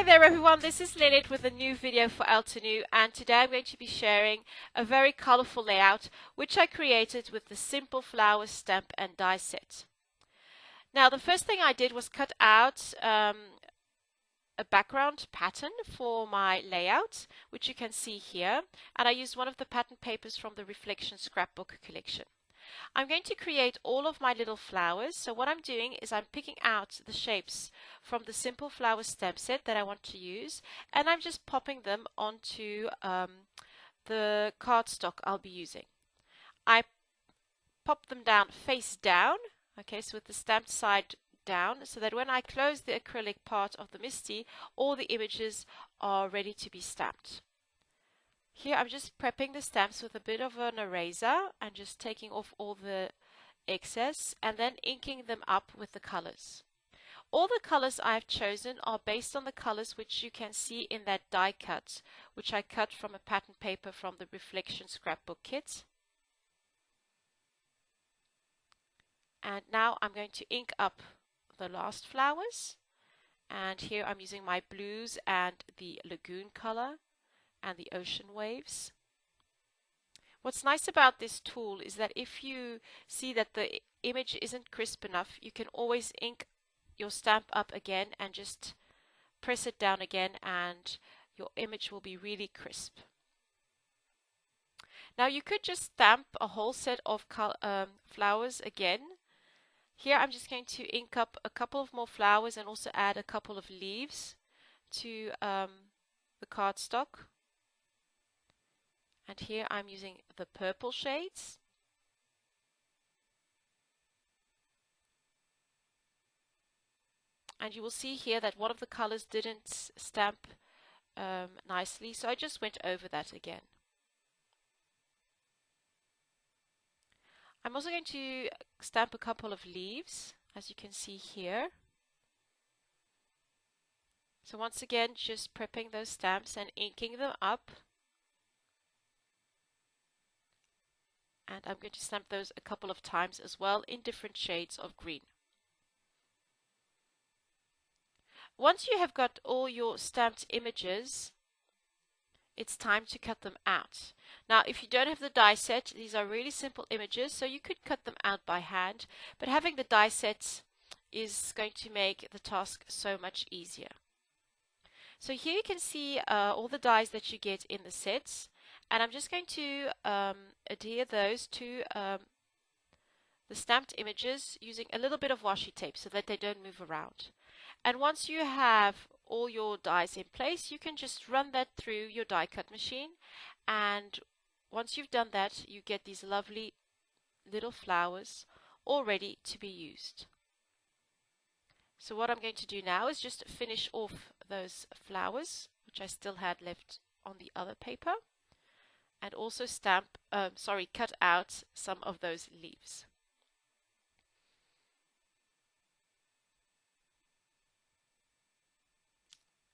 there everyone, this is Lilith with a new video for Altenew, and today I'm going to be sharing a very colorful layout which I created with the Simple Flowers stamp and die set. Now the first thing I did was cut out a background pattern for my layout, which you can see here, and I used one of the pattern papers from the Reflection Scrapbook collection. I'm going to create all of my little flowers, so what I'm doing is I'm picking out the shapes from the Simple Flowers stamp set that I want to use, and I'm just popping them onto the cardstock I'll be using. I pop them down face down, okay, so with the stamped side down, so that when I close the acrylic part of the MISTI, all the images are ready to be stamped. Here I'm just prepping the stamps with a bit of an eraser and just taking off all the excess and then inking them up with the colors. All the colors I've chosen are based on the colors which you can see in that die cut, which I cut from a pattern paper from the Reflection Scrapbook kit. And now I'm going to ink up the last flowers, and here I'm using my blues and the lagoon color and the ocean waves. What's nice about this tool is that if you see that the image isn't crisp enough, you can always ink your stamp up again and just press it down again, and your image will be really crisp. Now you could just stamp a whole set of flowers again. Here I'm just going to ink up a couple of more flowers and also add a couple of leaves to the cardstock. And here I'm using the purple shades. And you will see here that one of the colors didn't stamp nicely, so I just went over that again. I'm also going to stamp a couple of leaves, as you can see here. So once again, just prepping those stamps and inking them up. And I'm going to stamp those a couple of times as well in different shades of green. Once you have got all your stamped images, it's time to cut them out. Now, if you don't have the die set, these are really simple images, so you could cut them out by hand, but having the die set is going to make the task so much easier. So here you can see all the dies that you get in the sets, and I'm just going to adhere those to the stamped images using a little bit of washi tape so that they don't move around. And once you have all your dies in place, you can just run that through your die cut machine, and once you've done that, you get these lovely little flowers all ready to be used. So what I'm going to do now is just finish off those flowers, which I still had left on the other paper, and also cut out some of those leaves.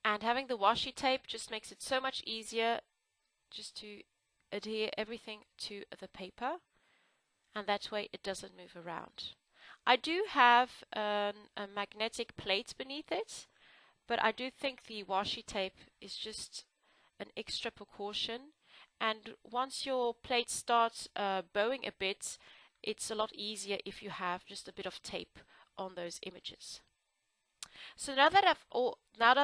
And having the washi tape just makes it so much easier just to adhere everything to the paper, and that way it doesn't move around. I do have a magnetic plate beneath it, but I do think the washi tape is just an extra precaution, and once your plate starts bowing a bit, it's a lot easier if you have just a bit of tape on those images. So now that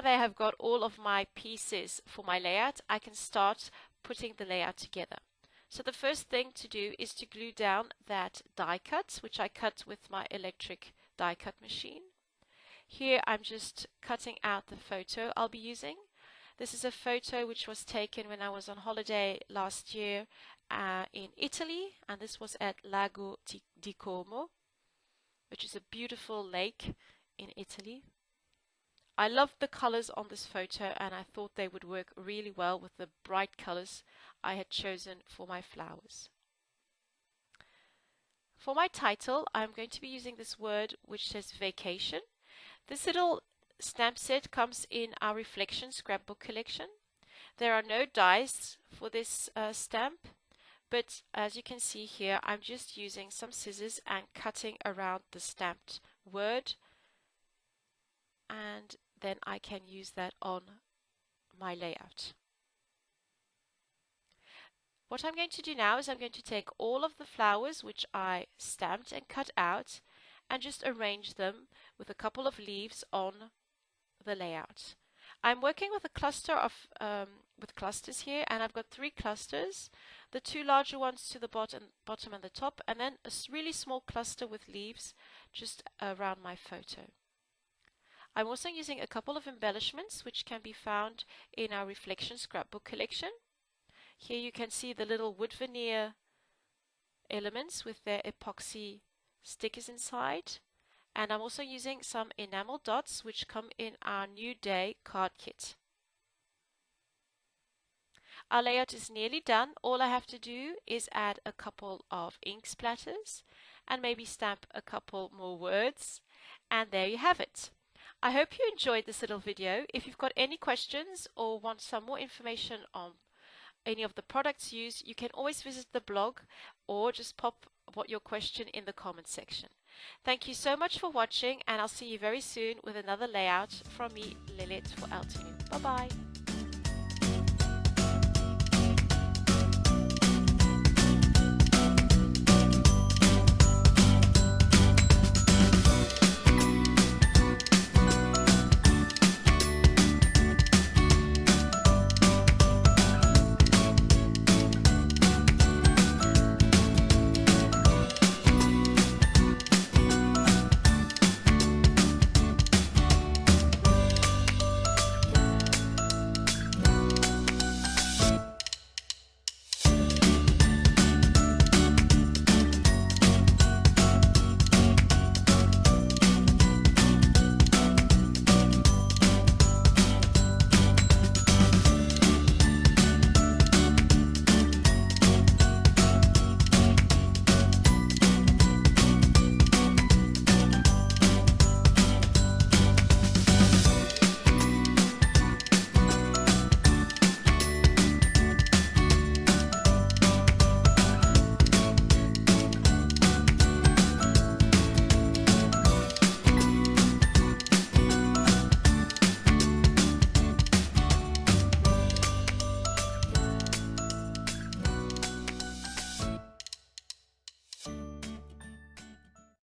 I have got all of my pieces for my layout, I can start putting the layout together. So the first thing to do is to glue down that die cut, which I cut with my electric die cut machine. Here I'm just cutting out the photo I'll be using. This is a photo which was taken when I was on holiday last year in Italy, and this was at Lago di Como, which is a beautiful lake in Italy. I loved the colors on this photo, and I thought they would work really well with the bright colors I had chosen for my flowers. For my title, I'm going to be using this word which says vacation. This little stamp set comes in our Reflection Scrapbook collection. There are no dies for this stamp, but as you can see here, I'm just using some scissors and cutting around the stamped word, and then I can use that on my layout. What I'm going to do now is I'm going to take all of the flowers which I stamped and cut out and just arrange them with a couple of leaves on the layout. I'm working with a cluster of with clusters here, and I've got 3 clusters, the 2 larger ones to the bottom and the top, and then a really small cluster with leaves just around my photo. I'm also using a couple of embellishments which can be found in our Reflection Scrapbook collection. Here you can see the little wood veneer elements with their epoxy stickers inside. And I'm also using some enamel dots which come in our New Day card kit. Our layout is nearly done. All I have to do is add a couple of ink splatters and maybe stamp a couple more words. And there you have it. I hope you enjoyed this little video. If you've got any questions or want some more information on any of the products used, you can always visit the blog or just pop your question in the comment section. Thank you so much for watching, and I'll see you very soon with another layout from me, Lilith, for Altenew. Bye bye.